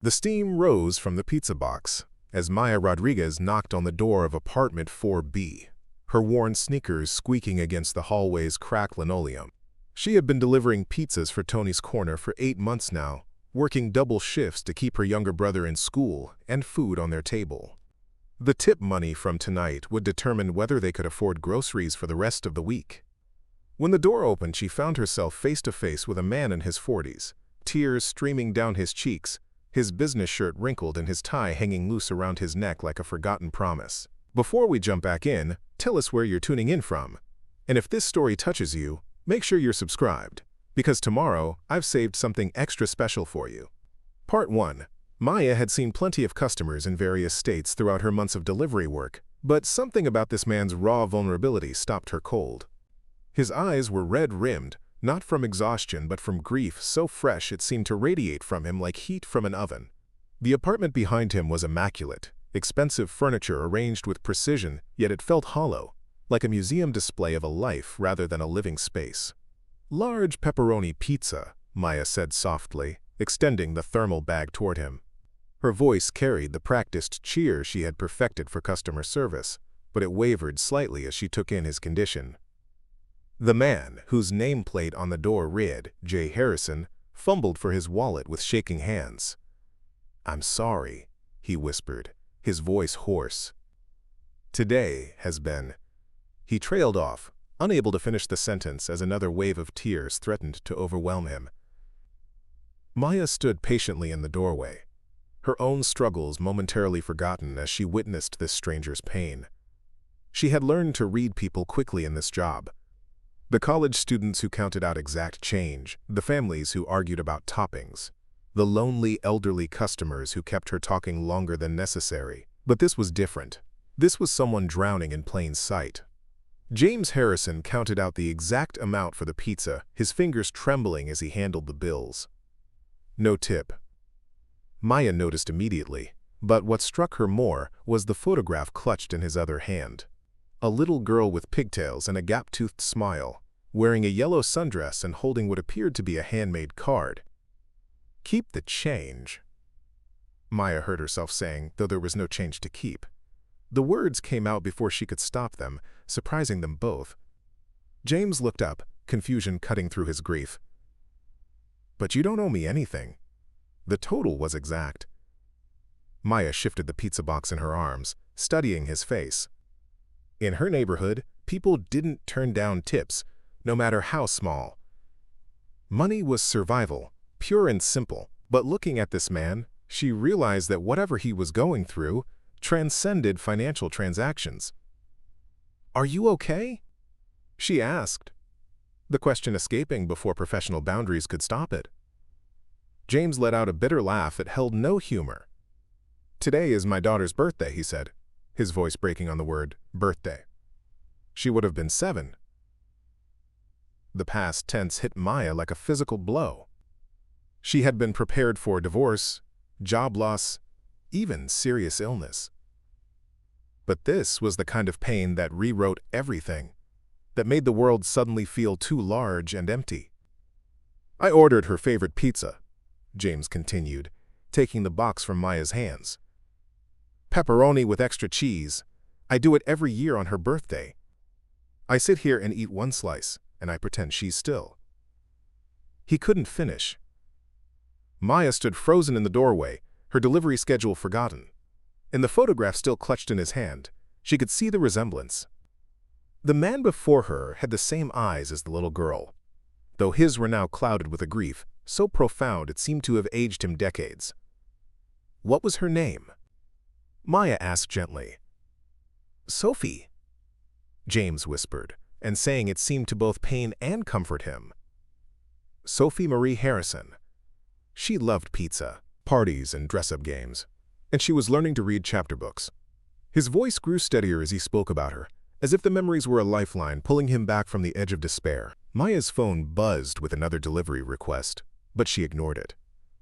The steam rose from the pizza box as Maya Rodriguez knocked on the door of apartment 4B, her worn sneakers squeaking against the hallway's cracked linoleum. She had been delivering pizzas for Tony's Corner for 8 months now, working double shifts to keep her younger brother in school and food on their table. The tip money from tonight would determine whether they could afford groceries for the rest of the week. When the door opened, she found herself face to face with a man in his 40s, tears streaming down his cheeks, his business shirt wrinkled and his tie hanging loose around his neck like a forgotten promise. Before we jump back in, tell us where you're tuning in from. And if this story touches you, make sure you're subscribed, because tomorrow I've saved something extra special for you. Part 1. Maya had seen plenty of customers in various states throughout her months of delivery work, but something about this man's raw vulnerability stopped her cold. His eyes were red-rimmed, not from exhaustion but from grief so fresh it seemed to radiate from him like heat from an oven. The apartment behind him was immaculate, expensive furniture arranged with precision, yet it felt hollow, like a museum display of a life rather than a living space. "Large pepperoni pizza," Maya said softly, extending the thermal bag toward him. Her voice carried the practiced cheer she had perfected for customer service, but it wavered slightly as she took in his condition. The man, whose nameplate on the door read, J. Harrison, fumbled for his wallet with shaking hands. "I'm sorry," he whispered, his voice hoarse. "Today has been—" He trailed off, unable to finish the sentence as another wave of tears threatened to overwhelm him. Maya stood patiently in the doorway, her own struggles momentarily forgotten as she witnessed this stranger's pain. She had learned to read people quickly in this job. The college students who counted out exact change, the families who argued about toppings, the lonely elderly customers who kept her talking longer than necessary. But this was different. This was someone drowning in plain sight. James Harrison counted out the exact amount for the pizza, his fingers trembling as he handled the bills. No tip. Maya noticed immediately, but what struck her more was the photograph clutched in his other hand. A little girl with pigtails and a gap-toothed smile, wearing a yellow sundress and holding what appeared to be a handmade card. "Keep the change," Maya heard herself saying, though there was no change to keep. The words came out before she could stop them, surprising them both. James looked up, confusion cutting through his grief. "But you don't owe me anything." The total was exact. Maya shifted the pizza box in her arms, studying his face. In her neighborhood, people didn't turn down tips, no matter how small. Money was survival, pure and simple, but looking at this man, she realized that whatever he was going through transcended financial transactions. "Are you okay?" she asked, the question escaping before professional boundaries could stop it. James let out a bitter laugh that held no humor. "Today is my daughter's birthday," he said, his voice breaking on the word birthday. "She would have been 7. The past tense hit Maya like a physical blow. She had been prepared for divorce, job loss, even serious illness. But this was the kind of pain that rewrote everything, that made the world suddenly feel too large and empty. "I ordered her favorite pizza," James continued, taking the box from Maya's hands. "Pepperoni with extra cheese. I do it every year on her birthday. I sit here and eat one slice, and I pretend she's still." He couldn't finish. Maya stood frozen in the doorway, her delivery schedule forgotten. In the photograph still clutched in his hand, she could see the resemblance. The man before her had the same eyes as the little girl, though his were now clouded with a grief so profound it seemed to have aged him decades. "What was her name?" Maya asked gently. "Sophie," James whispered, and saying it seemed to both pain and comfort him. Sophie Marie Harrison. She loved pizza, parties, and dress-up games, and she was learning to read chapter books. His voice grew steadier as he spoke about her, as if the memories were a lifeline pulling him back from the edge of despair. Maya's phone buzzed with another delivery request, but she ignored it.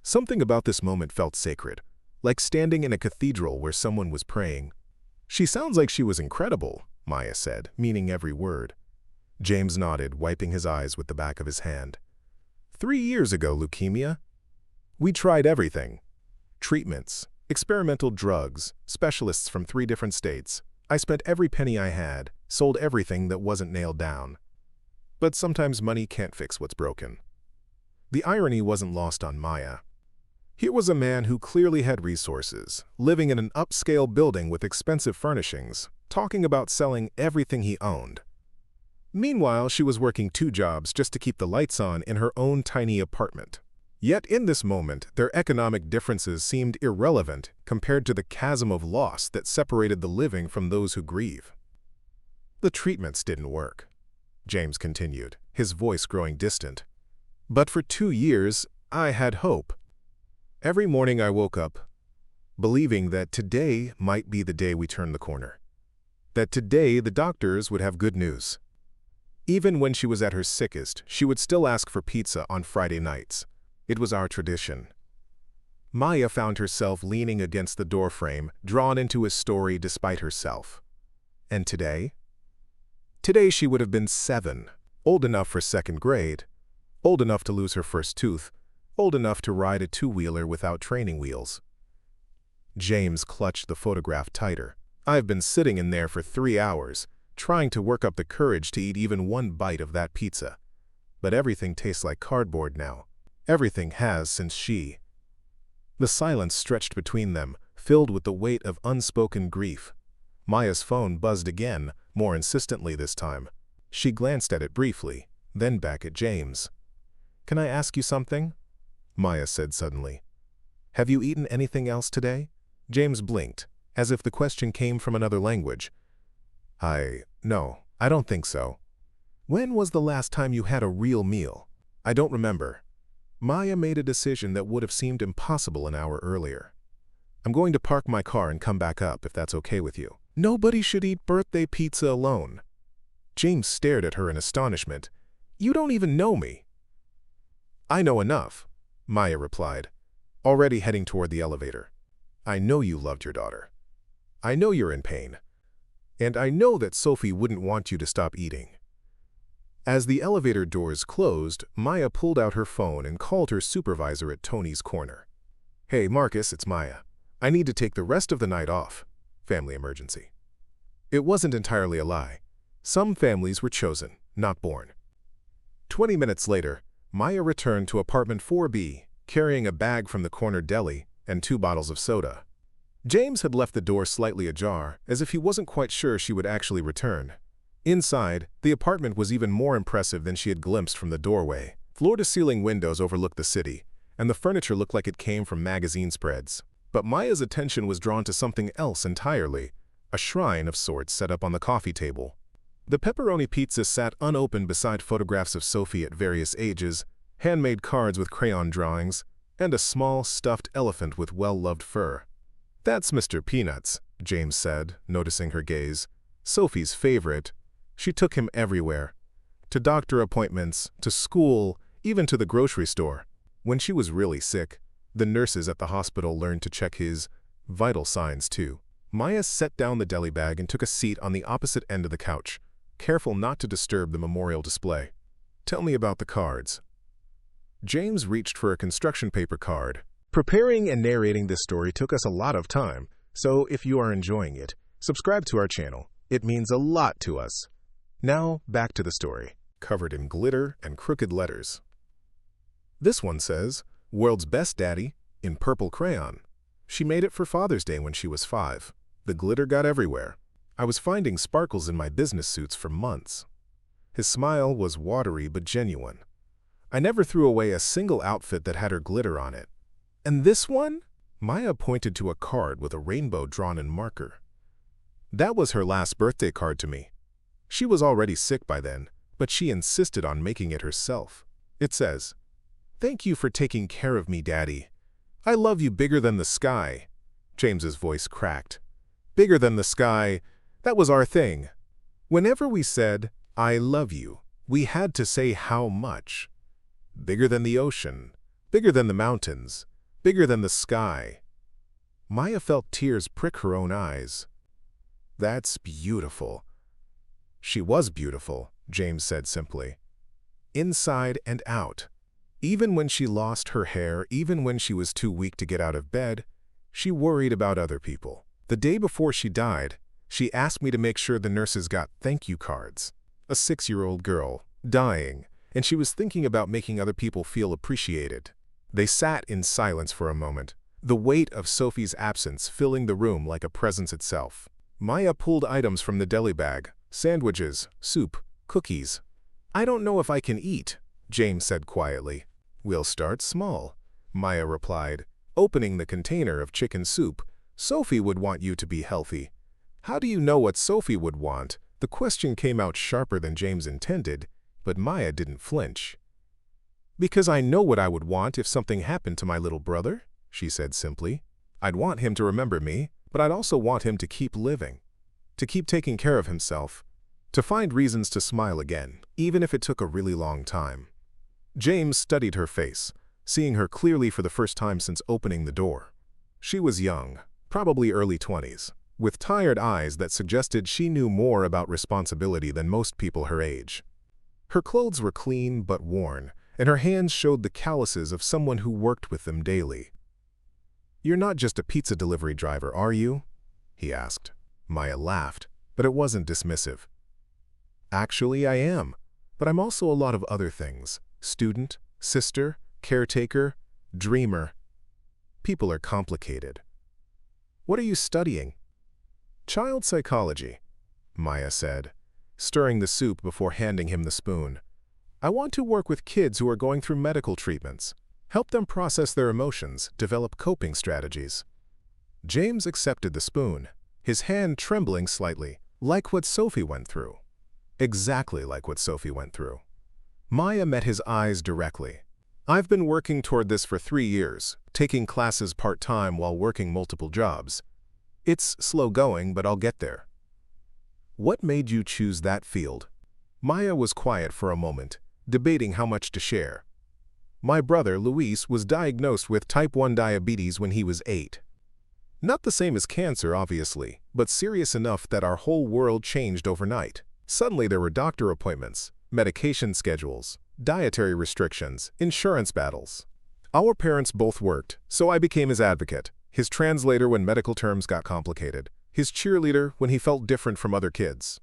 Something about this moment felt sacred, like standing in a cathedral where someone was praying. "She sounds like she was incredible," Maya said, meaning every word. James nodded, wiping his eyes with the back of his hand. 3 years ago, leukemia. We tried everything. Treatments, experimental drugs, specialists from 3 different states. I spent every penny I had, sold everything that wasn't nailed down. But sometimes money can't fix what's broken. The irony wasn't lost on Maya. Here was a man who clearly had resources, living in an upscale building with expensive furnishings, talking about selling everything he owned. Meanwhile, she was working 2 jobs just to keep the lights on in her own tiny apartment. Yet in this moment, their economic differences seemed irrelevant compared to the chasm of loss that separated the living from those who grieve. The treatments didn't work, James continued, his voice growing distant. But for 2 years, I had hope. Every morning I woke up, believing that today might be the day we turn the corner. That today the doctors would have good news. Even when she was at her sickest, she would still ask for pizza on Friday nights. It was our tradition. Maya found herself leaning against the doorframe, drawn into his story despite herself. And today? Today she would have been 7, old enough for 2nd grade, old enough to lose her first tooth, old enough to ride a 2-wheeler without training wheels. James clutched the photograph tighter. I've been sitting in there for 3 hours, trying to work up the courage to eat even 1 bite of that pizza. But everything tastes like cardboard now. Everything has since she. The silence stretched between them, filled with the weight of unspoken grief. Maya's phone buzzed again, more insistently this time. She glanced at it briefly, then back at James. "Can I ask you something?" Maya said suddenly. "Have you eaten anything else today?" James blinked, as if the question came from another language. No, I don't think so." "When was the last time you had a real meal?" "I don't remember." Maya made a decision that would have seemed impossible an hour earlier. "I'm going to park my car and come back up, if that's okay with you." "Nobody should eat birthday pizza alone." James stared at her in astonishment. "You don't even know me." "I know enough," Maya replied, already heading toward the elevator. "I know you loved your daughter. I know you're in pain. And I know that Sophie wouldn't want you to stop eating." As the elevator doors closed, Maya pulled out her phone and called her supervisor at Tony's corner. "Hey, Marcus, it's Maya. I need to take the rest of the night off. Family emergency." It wasn't entirely a lie. Some families were chosen, not born. 20 minutes later, Maya returned to apartment 4B, carrying a bag from the corner deli and 2 bottles of soda. James had left the door slightly ajar, as if he wasn't quite sure she would actually return. Inside, the apartment was even more impressive than she had glimpsed from the doorway. Floor-to-ceiling windows overlooked the city, and the furniture looked like it came from magazine spreads. But Maya's attention was drawn to something else entirely, a shrine of sorts set up on the coffee table. The pepperoni pizza sat unopened beside photographs of Sophie at various ages, handmade cards with crayon drawings, and a small, stuffed elephant with well-loved fur. "That's Mr. Peanuts," James said, noticing her gaze. "Sophie's favorite. She took him everywhere. To doctor appointments, to school, even to the grocery store. When she was really sick, the nurses at the hospital learned to check his vital signs too." Maya set down the deli bag and took a seat on the opposite end of the couch, careful not to disturb the memorial display. "Tell me about the cards." James reached for a construction paper card. "Preparing and narrating this story took us a lot of time, so if you are enjoying it, subscribe to our channel. It means a lot to us." Now, back to the story, covered in glitter and crooked letters. This one says, "World's Best Daddy," in purple crayon. She made it for Father's Day when she was 5. The glitter got everywhere. I was finding sparkles in my business suits for months. His smile was watery but genuine. I never threw away a single outfit that had her glitter on it. "And this one?" Maya pointed to a card with a rainbow drawn in marker. "That was her last birthday card to me. She was already sick by then, but she insisted on making it herself. It says, 'Thank you for taking care of me, Daddy. I love you bigger than the sky.'" James's voice cracked. "Bigger than the sky, that was our thing. Whenever we said, 'I love you,' we had to say how much. Bigger than the ocean, bigger than the mountains, bigger than the sky." Maya felt tears prick her own eyes. "That's beautiful." "She was beautiful," James said simply. "Inside and out. Even when she lost her hair, even when she was too weak to get out of bed, She worried about other people. The day before she died, she asked me to make sure the nurses got thank you cards. A 6-year-old girl, dying, and she was thinking about making other people feel appreciated. They sat in silence for a moment, the weight of Sophie's absence filling the room like a presence itself. Maya pulled items from the deli bag, sandwiches, soup, cookies. "I don't know if I can eat," James said quietly. "We'll start small," Maya replied, opening the container of chicken soup. "Sophie would want you to be healthy." How do you know what Sophie would want? The question came out sharper than James intended, but Maya didn't flinch. "Because I know what I would want if something happened to my little brother," she said simply. "I'd want him to remember me, but I'd also want him to keep living, to keep taking care of himself, to find reasons to smile again, even if it took a really long time." James studied her face, seeing her clearly for the first time since opening the door. She was young, probably early 20s, with tired eyes that suggested she knew more about responsibility than most people her age. Her clothes were clean but worn, and her hands showed the calluses of someone who worked with them daily. "You're not just a pizza delivery driver, are you?" he asked. Maya laughed, but it wasn't dismissive. "Actually, I am, but I'm also a lot of other things. Student, sister, caretaker, dreamer. People are complicated." "What are you studying?" "Child psychology," Maya said, stirring the soup before handing him the spoon. "I want to work with kids who are going through medical treatments, help them process their emotions, develop coping strategies." James accepted the spoon, his hand trembling slightly, like what Sophie went through. Exactly like what Sophie went through. Maya met his eyes directly. "I've been working toward this for 3 years, taking classes part-time while working multiple jobs. It's slow going, but I'll get there." "What made you choose that field?" Maya was quiet for a moment, debating how much to share. "My brother, Luis, was diagnosed with type 1 diabetes when he was 8. Not the same as cancer, obviously, but serious enough that our whole world changed overnight. Suddenly there were doctor appointments, medication schedules, dietary restrictions, insurance battles. Our parents both worked, so I became his advocate, his translator when medical terms got complicated, his cheerleader when he felt different from other kids."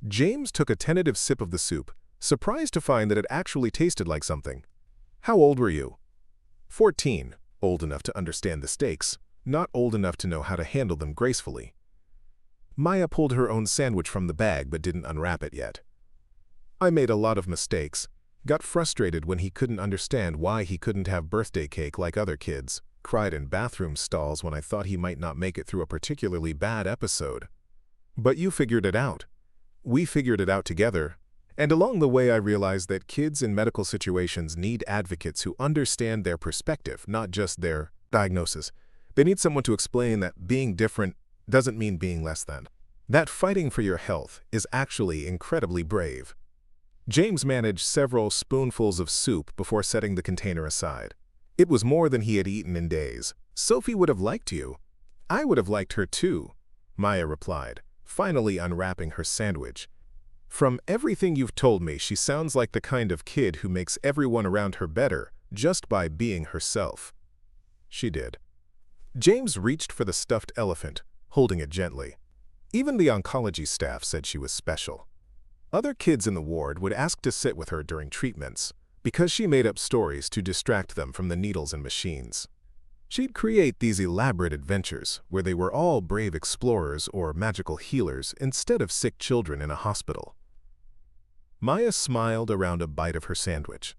James took a tentative sip of the soup, surprised to find that it actually tasted like something. "How old were you?" 14, old enough to understand the stakes, not old enough to know how to handle them gracefully. Maya pulled her own sandwich from the bag but didn't unwrap it yet. "I made a lot of mistakes, got frustrated when he couldn't understand why he couldn't have birthday cake like other kids, cried in bathroom stalls when I thought he might not make it through a particularly bad episode. But you figured it out. We figured it out together. And along the way I realized that kids in medical situations need advocates who understand their perspective, not just their diagnosis. They need someone to explain that being different doesn't mean being less than. That fighting for your health is actually incredibly brave." James managed several spoonfuls of soup before setting the container aside. It was more than he had eaten in days. "Sophie would have liked you." "I would have liked her too," Maya replied, finally unwrapping her sandwich. "From everything you've told me, she sounds like the kind of kid who makes everyone around her better just by being herself." She did. James reached for the stuffed elephant, holding it gently. Even the oncology staff said she was special. Other kids in the ward would ask to sit with her during treatments, because she made up stories to distract them from the needles and machines. She'd create these elaborate adventures where they were all brave explorers or magical healers instead of sick children in a hospital. Maya smiled around a bite of her sandwich.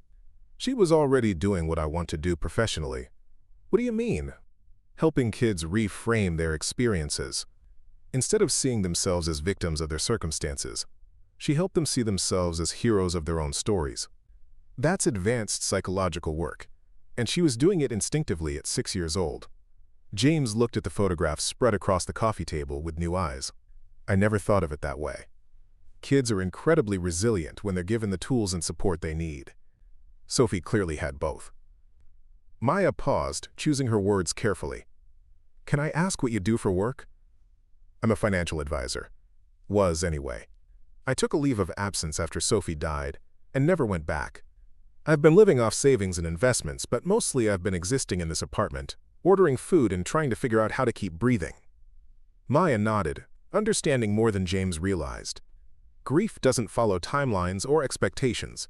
"She was already doing what I want to do professionally." "What do you mean?" "Helping kids reframe their experiences. Instead of seeing themselves as victims of their circumstances, she helped them see themselves as heroes of their own stories. That's advanced psychological work, and she was doing it instinctively at 6 years old." James looked at the photographs spread across the coffee table with new eyes. "I never thought of it that way. Kids are incredibly resilient when they're given the tools and support they need." Sophie clearly had both. Maya paused, choosing her words carefully. "Can I ask what you do for work?" "I'm a financial advisor. Was, anyway. I took a leave of absence after Sophie died, and never went back. I've been living off savings and investments, but mostly I've been existing in this apartment, ordering food and trying to figure out how to keep breathing. Maya nodded, understanding more than James realized. Grief doesn't follow timelines or expectations.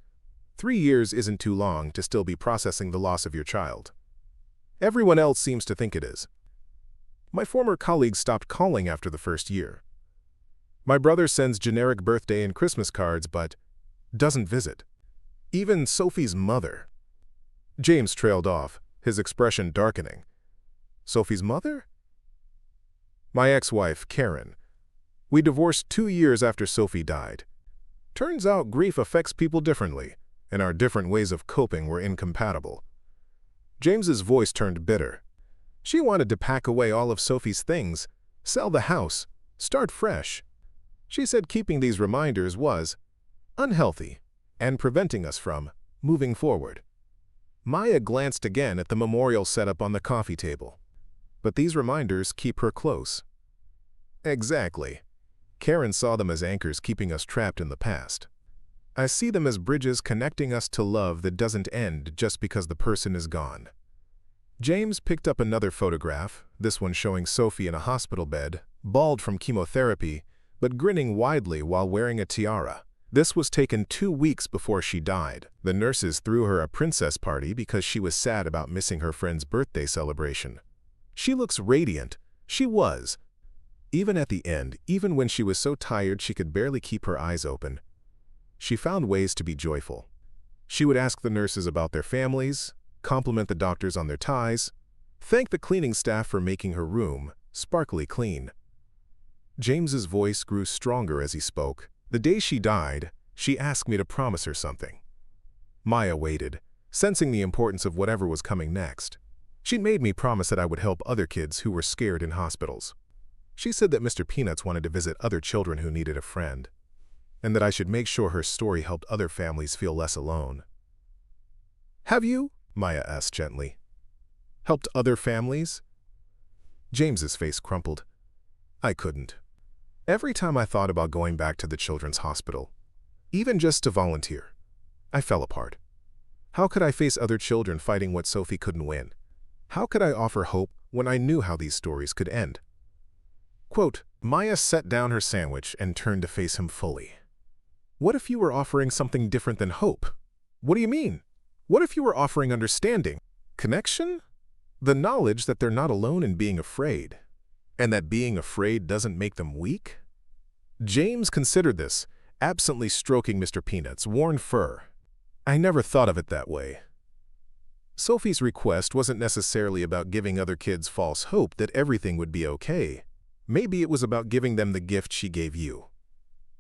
3 years isn't too long to still be processing the loss of your child. Everyone else seems to think it is. My former colleagues stopped calling after the first year. My brother sends generic birthday and Christmas cards but doesn't visit. Even Sophie's mother. James trailed off, his expression darkening. Sophie's mother? My ex-wife, Karen. We divorced 2 years after Sophie died. Turns out grief affects people differently, and our different ways of coping were incompatible. James's voice turned bitter. She wanted to pack away all of Sophie's things, sell the house, start fresh. She said keeping these reminders was unhealthy and preventing us from moving forward. Maya glanced again at the memorial set up on the coffee table. But these reminders keep her close. Exactly. Karen saw them as anchors keeping us trapped in the past. I see them as bridges connecting us to love that doesn't end just because the person is gone. James picked up another photograph, this one showing Sophie in a hospital bed, bald from chemotherapy, but grinning widely while wearing a tiara. This was taken 2 weeks before she died. The nurses threw her a princess party because she was sad about missing her friend's birthday celebration. She looks radiant. She was. Even at the end, even when she was so tired she could barely keep her eyes open, she found ways to be joyful. She would ask the nurses about their families, compliment the doctors on their ties, thank the cleaning staff for making her room sparkly clean. James's voice grew stronger as he spoke. The day she died, she asked me to promise her something. Maya waited, sensing the importance of whatever was coming next. She made me promise that I would help other kids who were scared in hospitals. She said that Mr. Peanuts wanted to visit other children who needed a friend, and that I should make sure her story helped other families feel less alone. Have you? Maya asked gently. Helped other families? James's face crumpled. I couldn't. Every time I thought about going back to the children's hospital, even just to volunteer, I fell apart. How could I face other children fighting what Sophie couldn't win? How could I offer hope when I knew how these stories could end? Quote, Maya set down her sandwich and turned to face him fully. What if you were offering something different than hope? What do you mean? What if you were offering understanding, connection? The knowledge that they're not alone in being afraid, and that being afraid doesn't make them weak? James considered this, absently stroking Mr. Peanut's worn fur. I never thought of it that way. Sophie's request wasn't necessarily about giving other kids false hope that everything would be okay. Maybe it was about giving them the gift she gave you.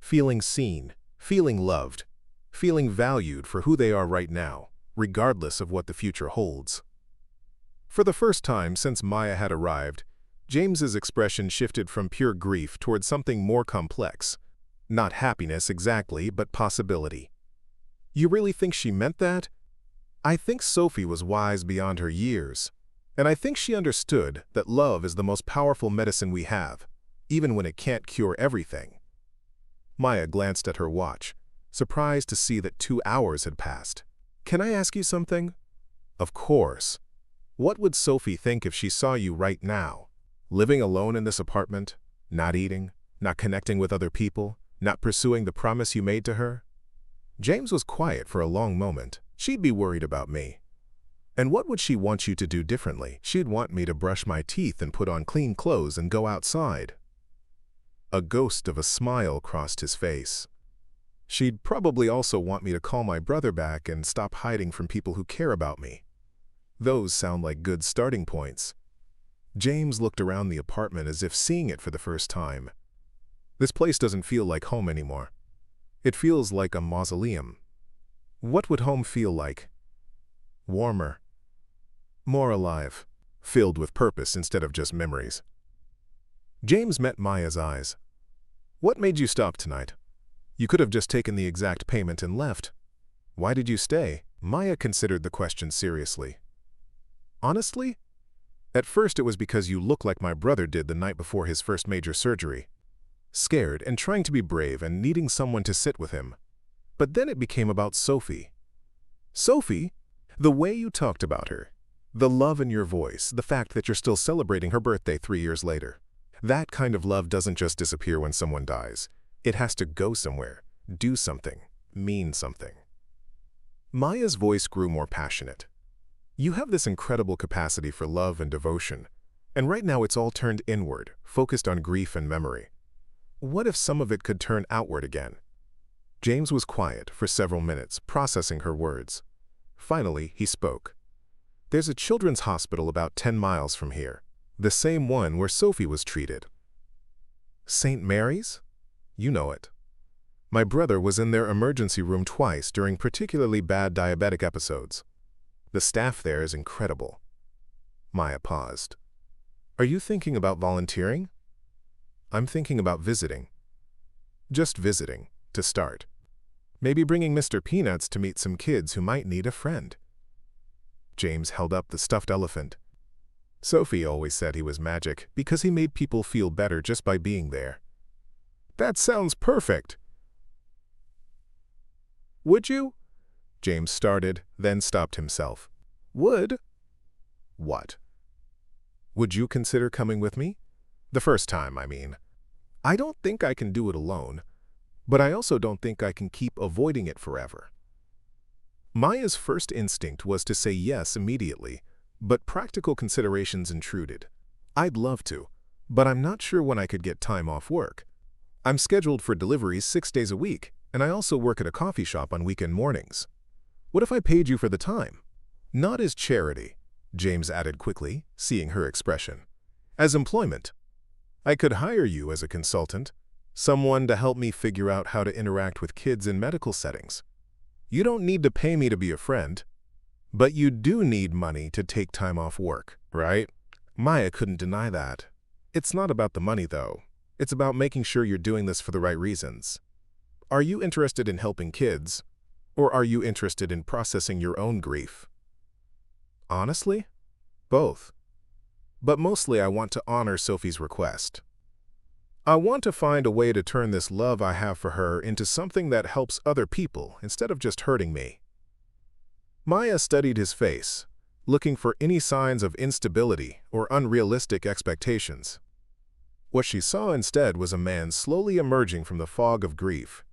Feeling seen, feeling loved, feeling valued for who they are right now, regardless of what the future holds. For the first time since Maya had arrived, James's expression shifted from pure grief toward something more complex. Not happiness exactly, but possibility. You really think she meant that? I think Sophie was wise beyond her years, and I think she understood that love is the most powerful medicine we have, even when it can't cure everything. Maya glanced at her watch, surprised to see that 2 hours had passed. Can I ask you something? Of course. What would Sophie think if she saw you right now? Living alone in this apartment, not eating, not connecting with other people, not pursuing the promise you made to her? James was quiet for a long moment. She'd be worried about me. And what would she want you to do differently? She'd want me to brush my teeth and put on clean clothes and go outside. A ghost of a smile crossed his face. She'd probably also want me to call my brother back and stop hiding from people who care about me. Those sound like good starting points. James looked around the apartment as if seeing it for the first time. This place doesn't feel like home anymore. It feels like a mausoleum. What would home feel like? Warmer. More alive. Filled with purpose instead of just memories. James met Maya's eyes. What made you stop tonight? You could have just taken the exact payment and left. Why did you stay? Maya considered the question seriously. Honestly? At first it was because you look like my brother did the night before his first major surgery. Scared and trying to be brave and needing someone to sit with him. But then it became about Sophie. Sophie? The way you talked about her. The love in your voice, the fact that you're still celebrating her birthday 3 years later. That kind of love doesn't just disappear when someone dies. It has to go somewhere, do something, mean something. Maya's voice grew more passionate. You have this incredible capacity for love and devotion, and right now it's all turned inward, focused on grief and memory. What if some of it could turn outward again? James was quiet for several minutes, processing her words. Finally, he spoke. There's a children's hospital about 10 miles from here, the same one where Sophie was treated. St. Mary's? You know it. My brother was in their emergency room twice during particularly bad diabetic episodes. The staff there is incredible. Maya paused. Are you thinking about volunteering? I'm thinking about visiting. Just visiting, to start. Maybe bringing Mr. Peanuts to meet some kids who might need a friend. James held up the stuffed elephant. Sophie always said he was magic because he made people feel better just by being there. That sounds perfect. Would you? James started, then stopped himself. Would? What? Would you consider coming with me? The first time, I mean. I don't think I can do it alone, but I also don't think I can keep avoiding it forever. Maya's first instinct was to say yes immediately, but practical considerations intruded. I'd love to, but I'm not sure when I could get time off work. I'm scheduled for deliveries 6 days a week, and I also work at a coffee shop on weekend mornings. What if I paid you for the time? Not as charity, James added quickly, seeing her expression. As employment. I could hire you as a consultant, someone to help me figure out how to interact with kids in medical settings. You don't need to pay me to be a friend, but you do need money to take time off work, right? Maya couldn't deny that. It's not about the money, though. It's about making sure you're doing this for the right reasons. Are you interested in helping kids, or are you interested in processing your own grief? Honestly, both. But mostly I want to honor Sophie's request. I want to find a way to turn this love I have for her into something that helps other people instead of just hurting me. Maya studied his face, looking for any signs of instability or unrealistic expectations. What she saw instead was a man slowly emerging from the fog of grief,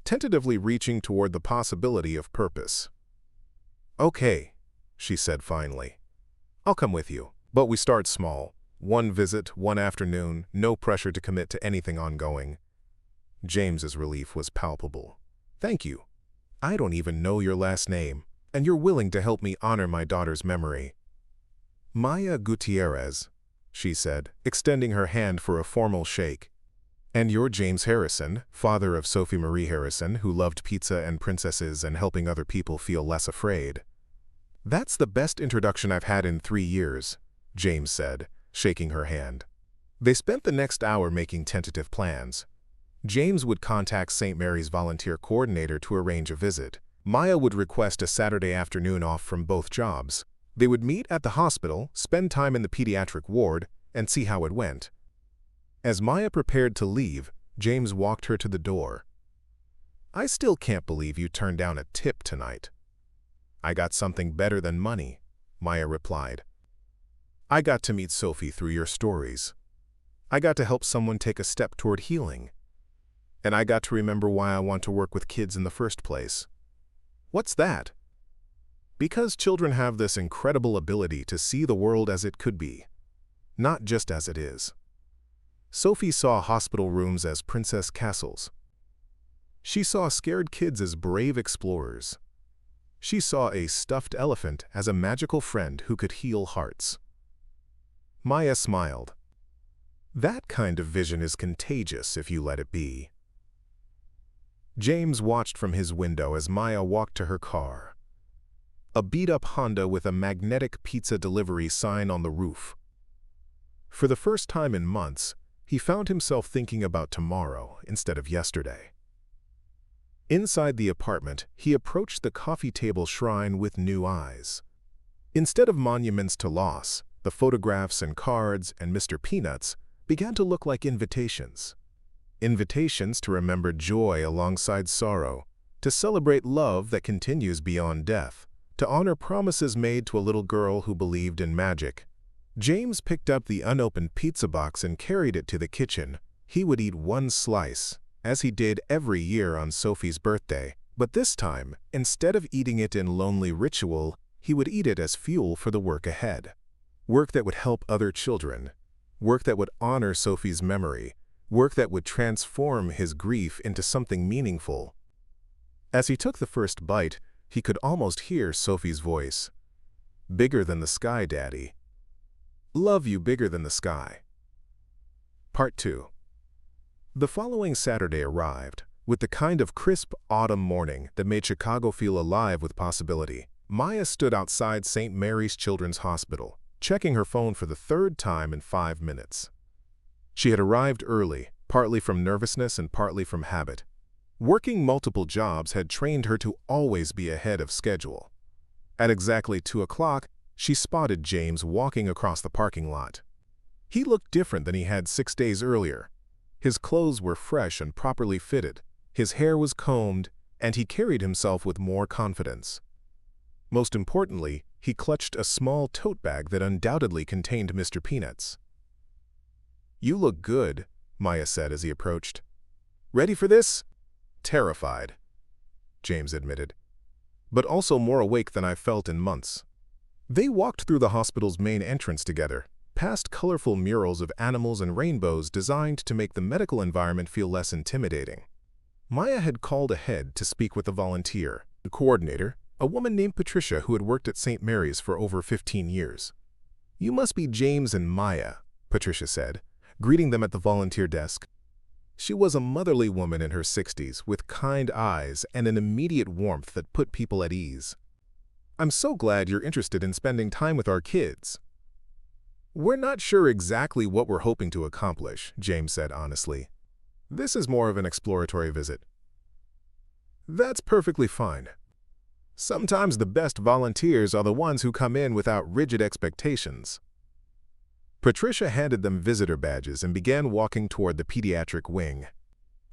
tentatively reaching toward the possibility of purpose. Okay, she said finally. I'll come with you, but we start small. 1 visit, 1 afternoon, no pressure to commit to anything ongoing. James's relief was palpable. Thank you. I don't even know your last name, and you're willing to help me honor my daughter's memory. Maya Gutierrez, she said, extending her hand for a formal shake. And you're James Harrison, father of Sophie Marie Harrison, who loved pizza and princesses and helping other people feel less afraid. That's the best introduction I've had in 3 years, James said, shaking her hand. They spent the next hour making tentative plans. James would contact St. Mary's volunteer coordinator to arrange a visit. Maya would request a Saturday afternoon off from both jobs. They would meet at the hospital, spend time in the pediatric ward, and see how it went. As Maya prepared to leave, James walked her to the door. I still can't believe you turned down a tip tonight. I got something better than money, Maya replied. I got to meet Sophie through your stories. I got to help someone take a step toward healing. And I got to remember why I want to work with kids in the first place. What's that? Because children have this incredible ability to see the world as it could be, not just as it is. Sophie saw hospital rooms as princess castles. She saw scared kids as brave explorers. She saw a stuffed elephant as a magical friend who could heal hearts. Maya smiled. That kind of vision is contagious if you let it be. James watched from his window as Maya walked to her car. A beat-up Honda with a magnetic pizza delivery sign on the roof. For the first time in months, he found himself thinking about tomorrow instead of yesterday. Inside the apartment, he approached the coffee table shrine with new eyes. Instead of monuments to loss, the photographs and cards and Mr. Peanuts began to look like invitations. Invitations to remember joy alongside sorrow, to celebrate love that continues beyond death, to honor promises made to a little girl who believed in magic. James picked up the unopened pizza box and carried it to the kitchen. He would eat one slice, as he did every year on Sophie's birthday. But this time, instead of eating it in lonely ritual, he would eat it as fuel for the work ahead. Work that would help other children. Work that would honor Sophie's memory. Work that would transform his grief into something meaningful. As he took the first bite, he could almost hear Sophie's voice. "Bigger than the sky, Daddy. Love you bigger than the sky." Part 2. The following Saturday arrived, with the kind of crisp autumn morning that made Chicago feel alive with possibility. Maya stood outside St. Mary's Children's Hospital, checking her phone for the third time in 5 minutes. She had arrived early, partly from nervousness and partly from habit. Working multiple jobs had trained her to always be ahead of schedule. At exactly 2 o'clock, she spotted James walking across the parking lot. He looked different than he had 6 days earlier. His clothes were fresh and properly fitted, his hair was combed, and he carried himself with more confidence. Most importantly, he clutched a small tote bag that undoubtedly contained Mr. Peanuts. "You look good," Maya said as he approached. "Ready for this?" "Terrified," James admitted, "but also more awake than I've felt in months." They walked through the hospital's main entrance together, past colorful murals of animals and rainbows designed to make the medical environment feel less intimidating. Maya had called ahead to speak with a volunteer, the coordinator, a woman named Patricia who had worked at St. Mary's for over 15 years. "You must be James and Maya," Patricia said, greeting them at the volunteer desk. She was a motherly woman in her 60s with kind eyes and an immediate warmth that put people at ease. "I'm so glad you're interested in spending time with our kids." "We're not sure exactly what we're hoping to accomplish," James said honestly. "This is more of an exploratory visit." "That's perfectly fine. Sometimes the best volunteers are the ones who come in without rigid expectations." Patricia handed them visitor badges and began walking toward the pediatric wing.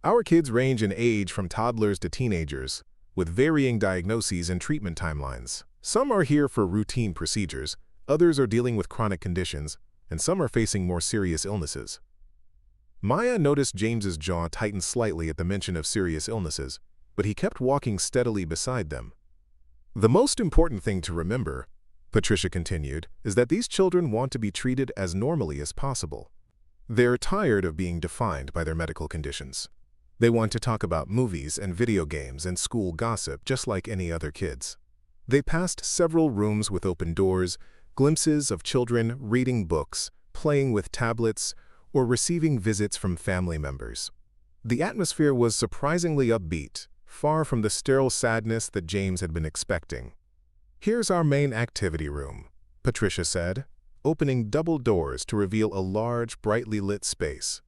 "Our kids range in age from toddlers to teenagers, with varying diagnoses and treatment timelines. Some are here for routine procedures, others are dealing with chronic conditions, and some are facing more serious illnesses." Maya noticed James's jaw tighten slightly at the mention of serious illnesses, but he kept walking steadily beside them. "The most important thing to remember," Patricia continued, "is that these children want to be treated as normally as possible. They're tired of being defined by their medical conditions. They want to talk about movies and video games and school gossip just like any other kids." They passed several rooms with open doors, glimpses of children reading books, playing with tablets, or receiving visits from family members. The atmosphere was surprisingly upbeat, far from the sterile sadness that James had been expecting. "Here's our main activity room," Patricia said, opening double doors to reveal a large, brightly lit space.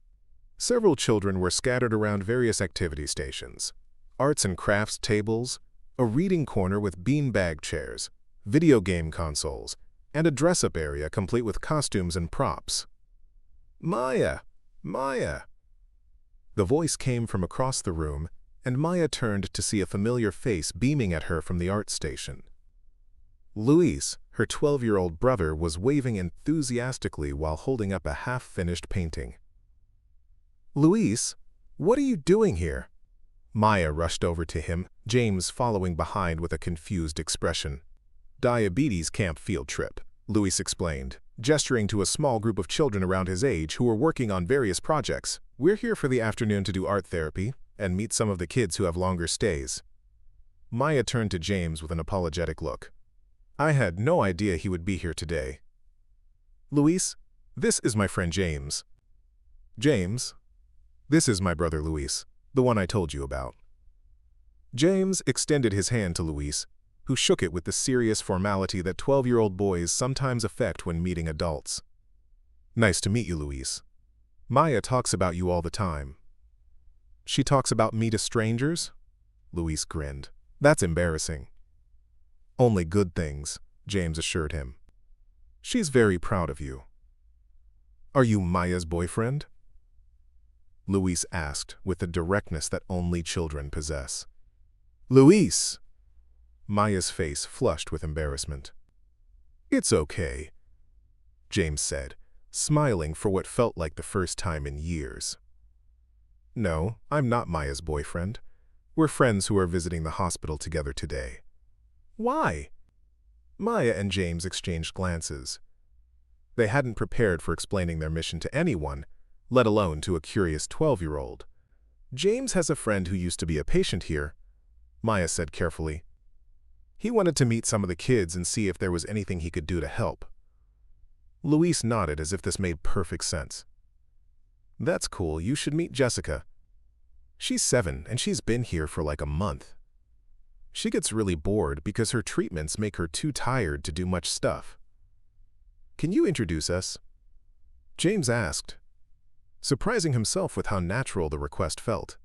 Several children were scattered around various activity stations, arts and crafts tables, a reading corner with beanbag chairs, video game consoles, and a dress-up area complete with costumes and props. "Maya! Maya!" The voice came from across the room, and Maya turned to see a familiar face beaming at her from the art station. Luis, her 12-year-old brother, was waving enthusiastically while holding up a half-finished painting. "Luis, what are you doing here?" Maya rushed over to him, James following behind with a confused expression. "Diabetes camp field trip," Luis explained, gesturing to a small group of children around his age who were working on various projects. "We're here for the afternoon to do art therapy and meet some of the kids who have longer stays." Maya turned to James with an apologetic look. "I had no idea he would be here today." "Luis, this is my friend James." "James, this is my brother Luis, the one I told you about." James extended his hand to Luis, who shook it with the serious formality that 12-year-old boys sometimes affect when meeting adults. "Nice to meet you, Luis. Maya talks about you all the time." "She talks about me to strangers?" Luis grinned. "That's embarrassing." "Only good things," James assured him. "She's very proud of you." "Are you Maya's boyfriend?" Luis asked with the directness that only children possess. "Luis!" Maya's face flushed with embarrassment. "It's okay," James said, smiling for what felt like the first time in years. "No, I'm not Maya's boyfriend. We're friends who are visiting the hospital together today." "Why?" Maya and James exchanged glances. They hadn't prepared for explaining their mission to anyone, let alone to a curious 12-year-old. "James has a friend who used to be a patient here," Maya said carefully. "He wanted to meet some of the kids and see if there was anything he could do to help." Luis nodded as if this made perfect sense. "That's cool. You should meet Jessica. She's 7 and she's been here for like a month. She gets really bored because her treatments make her too tired to do much stuff. Can you introduce us?" James asked, surprising himself with how natural the request felt.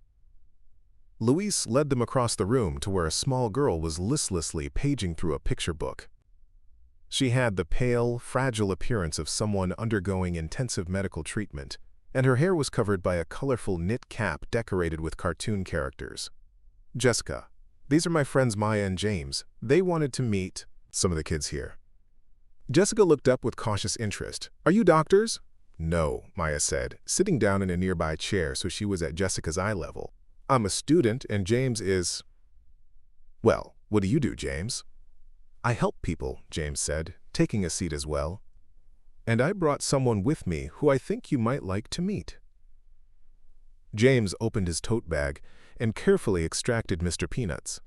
Luis led them across the room to where a small girl was listlessly paging through a picture book. She had the pale, fragile appearance of someone undergoing intensive medical treatment, and her hair was covered by a colorful knit cap decorated with cartoon characters. "Jessica, these are my friends Maya and James. They wanted to meet some of the kids here." Jessica looked up with cautious interest. "Are you doctors?" "No," Maya said, sitting down in a nearby chair so she was at Jessica's eye level. "I'm a student and James is—" "Well, what do you do, James?" "I help people," James said, taking a seat as well. "And I brought someone with me who I think you might like to meet." James opened his tote bag and carefully extracted Mr. Peanuts.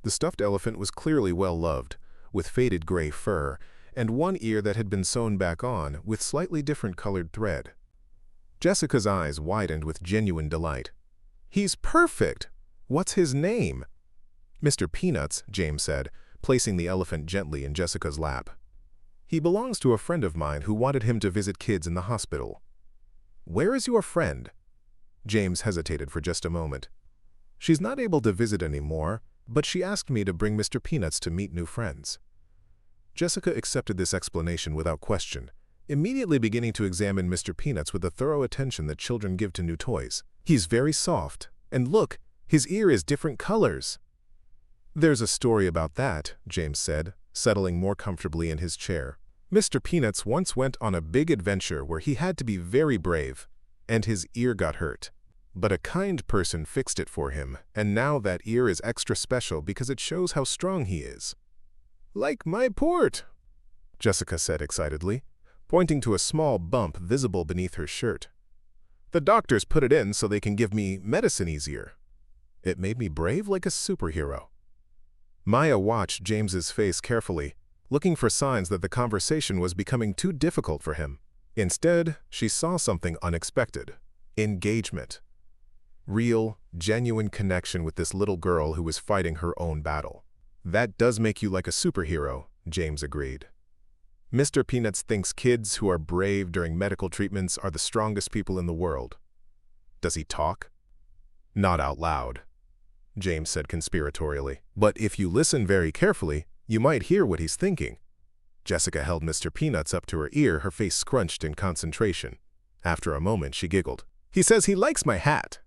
The stuffed elephant was clearly well-loved, with faded gray fur, and one ear that had been sewn back on with slightly different colored thread. Jessica's eyes widened with genuine delight. "He's perfect! What's his name?" "Mr. Peanuts," James said, placing the elephant gently in Jessica's lap. "He belongs to a friend of mine who wanted him to visit kids in the hospital." "Where is your friend?" James hesitated for just a moment. "She's not able to visit anymore, but she asked me to bring Mr. Peanuts to meet new friends." Jessica accepted this explanation without question, immediately beginning to examine Mr. Peanuts with the thorough attention that children give to new toys. "He's very soft, and look, his ear is different colors." "There's a story about that," James said, settling more comfortably in his chair. "Mr. Peanuts once went on a big adventure where he had to be very brave, and his ear got hurt. But a kind person fixed it for him, and now that ear is extra special because it shows how strong he is." "Like my port," Jessica said excitedly, pointing to a small bump visible beneath her shirt. "The doctors put it in so they can give me medicine easier. It made me brave like a superhero." Maya watched James's face carefully, looking for signs that the conversation was becoming too difficult for him. Instead, she saw something unexpected: engagement. Real, genuine connection with this little girl who was fighting her own battle. "That does make you like a superhero," James agreed. "Mr. Peanuts thinks kids who are brave during medical treatments are the strongest people in the world." "Does he talk?" "Not out loud," James said conspiratorially. "But if you listen very carefully, you might hear what he's thinking." Jessica held Mr. Peanuts up to her ear, her face scrunched in concentration. After a moment, she giggled. "He says he likes my hat."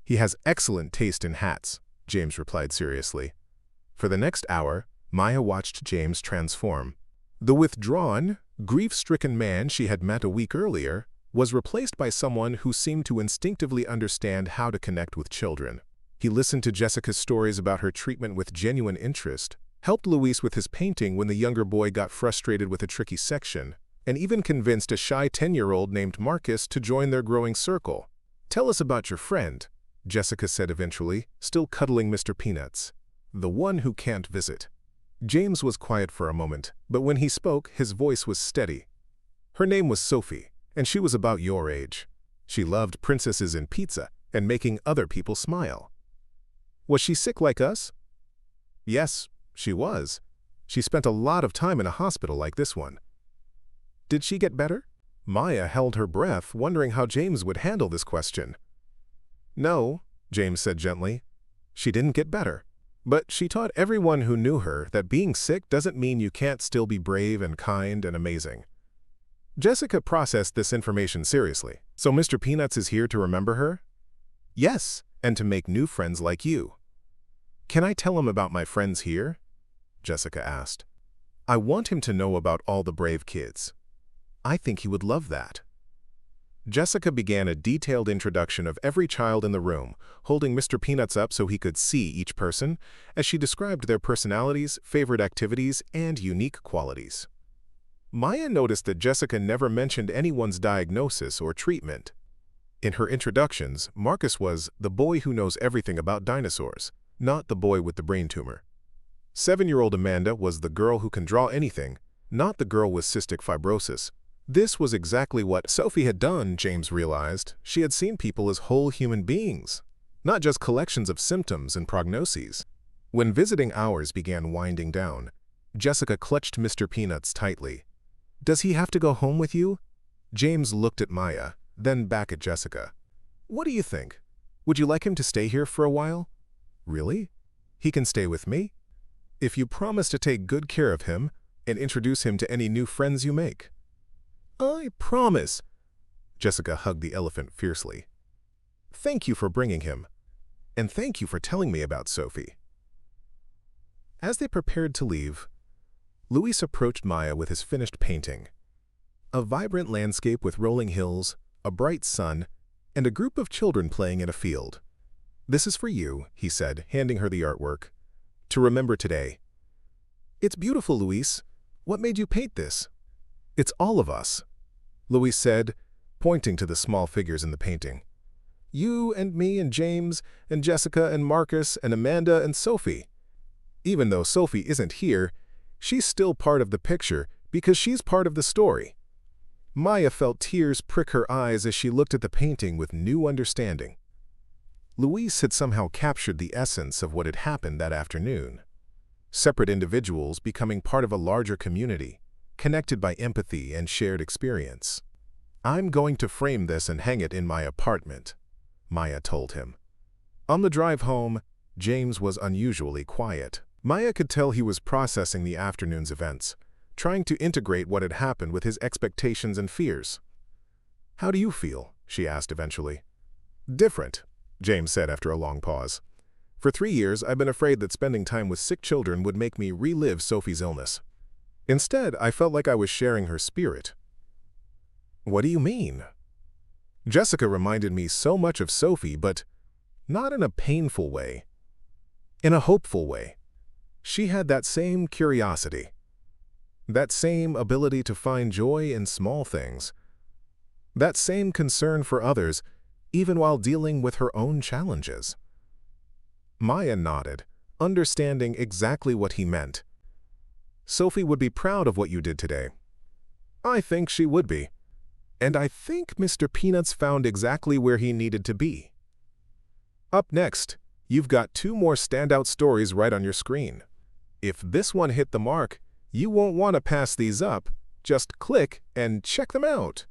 "He has excellent taste in hats," James replied seriously. For the next hour, Maya watched James transform. The withdrawn, grief-stricken man she had met a week earlier was replaced by someone who seemed to instinctively understand how to connect with children. He listened to Jessica's stories about her treatment with genuine interest, helped Luis with his painting when the younger boy got frustrated with a tricky section, and even convinced a shy 10-year-old named Marcus to join their growing circle. "Tell us about your friend," Jessica said eventually, still cuddling Mr. Peanuts. "The one who can't visit." James was quiet for a moment, but when he spoke, his voice was steady. "Her name was Sophie, and she was about your age. She loved princesses and pizza and making other people smile." "Was she sick like us?" "Yes, she was. She spent a lot of time in a hospital like this one." "Did she get better?" Maya held her breath, wondering how James would handle this question. "No," James said gently. "She didn't get better. But she taught everyone who knew her that being sick doesn't mean you can't still be brave and kind and amazing." Jessica processed this information seriously. "So Mr. Peanuts is here to remember her?" "Yes, and to make new friends like you." "Can I tell him about my friends here?" Jessica asked. I want him to know about all the brave kids. I think he would love that. Jessica began a detailed introduction of every child in the room, holding Mr. Peanuts up so he could see each person, as she described their personalities, favorite activities, and unique qualities. Maya noticed that Jessica never mentioned anyone's diagnosis or treatment. In her introductions, Marcus was the boy who knows everything about dinosaurs, not the boy with the brain tumor. 7-year-old Amanda was the girl who can draw anything, not the girl with cystic fibrosis. This was exactly what Sophie had done, James realized. She had seen people as whole human beings, not just collections of symptoms and prognoses. When visiting hours began winding down, Jessica clutched Mr. Peanuts tightly. Does he have to go home with you? James looked at Maya, then back at Jessica. What do you think? Would you like him to stay here for a while? Really? He can stay with me? If you promise to take good care of him and introduce him to any new friends you make. I promise. Jessica hugged the elephant fiercely. Thank you for bringing him. And thank you for telling me about Sophie. As they prepared to leave, Luis approached Maya with his finished painting. A vibrant landscape with rolling hills, a bright sun, and a group of children playing in a field. This is for you, he said, handing her the artwork. To remember today. It's beautiful, Luis. What made you paint this? It's all of us, Luis said, pointing to the small figures in the painting. You and me and James and Jessica and Marcus and Amanda and Sophie. Even though Sophie isn't here, she's still part of the picture because she's part of the story. Maya felt tears prick her eyes as she looked at the painting with new understanding. Luis had somehow captured the essence of what had happened that afternoon. Separate individuals becoming part of a larger community, connected by empathy and shared experience. I'm going to frame this and hang it in my apartment, Maya told him. On the drive home, James was unusually quiet. Maya could tell he was processing the afternoon's events, trying to integrate what had happened with his expectations and fears. How do you feel? She asked eventually. Different, James said after a long pause. For 3 years, I've been afraid that spending time with sick children would make me relive Sophie's illness. Instead, I felt like I was sharing her spirit. What do you mean? Jessica reminded me so much of Sophie, but not in a painful way. In a hopeful way. She had that same curiosity. That same ability to find joy in small things. That same concern for others, even while dealing with her own challenges. Maya nodded, understanding exactly what he meant. Sophie would be proud of what you did today. I think she would be. And I think Mr. Peanuts found exactly where he needed to be. Up next, you've got 2 more standout stories right on your screen. If this one hit the mark, you won't want to pass these up. Just click and check them out.